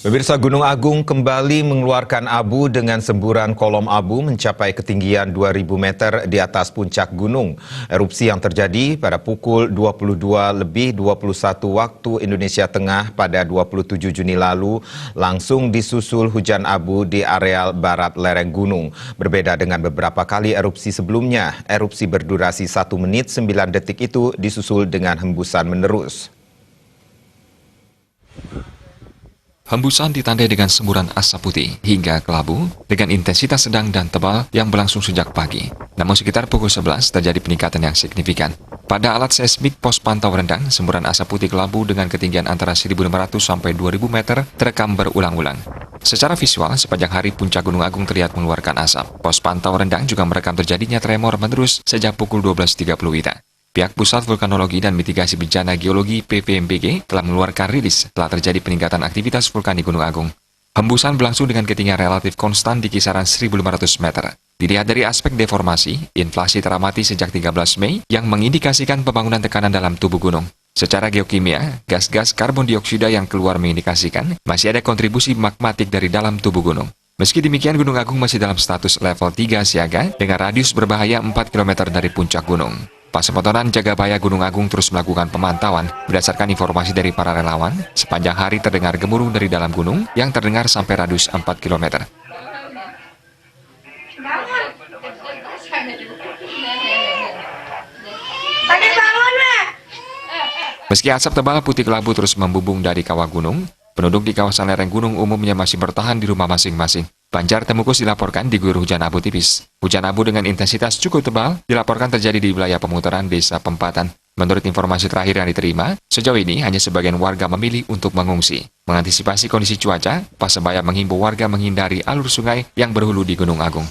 Pemirsa, Gunung Agung kembali mengeluarkan abu dengan semburan kolom abu mencapai ketinggian 2.000 meter di atas puncak gunung. Erupsi yang terjadi pada pukul 22:21 waktu Indonesia Tengah pada 27 Juni lalu langsung disusul hujan abu di areal barat lereng gunung. Berbeda dengan beberapa kali erupsi sebelumnya, erupsi berdurasi 1 menit 9 detik itu disusul dengan hembusan menerus. Hembusan ditandai dengan semburan asap putih hingga kelabu dengan intensitas sedang dan tebal yang berlangsung sejak pagi. Namun sekitar pukul 11 terjadi peningkatan yang signifikan. Pada alat seismik pos pantau rendah, semburan asap putih kelabu dengan ketinggian antara 1.500 sampai 2.000 meter terekam berulang-ulang. Secara visual, sepanjang hari puncak Gunung Agung terlihat mengeluarkan asap. Pos pantau rendah juga merekam terjadinya tremor menerus sejak pukul 12.30 WITA. Pihak Pusat Vulkanologi dan Mitigasi Bencana Geologi PVMBG telah mengeluarkan rilis setelah terjadi peningkatan aktivitas vulkan di Gunung Agung. Hembusan berlangsung dengan ketinggian relatif konstan di kisaran 1.500 meter. Dilihat dari aspek deformasi, inflasi teramati sejak 13 Mei yang mengindikasikan pembangunan tekanan dalam tubuh gunung. Secara geokimia, gas-gas karbon dioksida yang keluar mengindikasikan masih ada kontribusi magmatik dari dalam tubuh gunung. Meski demikian, Gunung Agung masih dalam status level 3 siaga dengan radius berbahaya 4 km dari puncak gunung. Pasemotonan Jagabaya Gunung Agung terus melakukan pemantauan. Berdasarkan informasi dari para relawan, sepanjang hari terdengar gemuruh dari dalam gunung yang terdengar sampai radius 4 km. Meski asap tebal putih kelabu terus membumbung dari kawah gunung, penduduk di kawasan lereng gunung umumnya masih bertahan di rumah masing-masing. Banjar Temukus dilaporkan diguyur hujan abu tipis. Hujan abu dengan intensitas cukup tebal dilaporkan terjadi di wilayah pemutaran Desa Pempatan. Menurut informasi terakhir yang diterima, sejauh ini hanya sebagian warga memilih untuk mengungsi. Mengantisipasi kondisi cuaca, Pasembaya menghimbau warga menghindari alur sungai yang berhulu di Gunung Agung.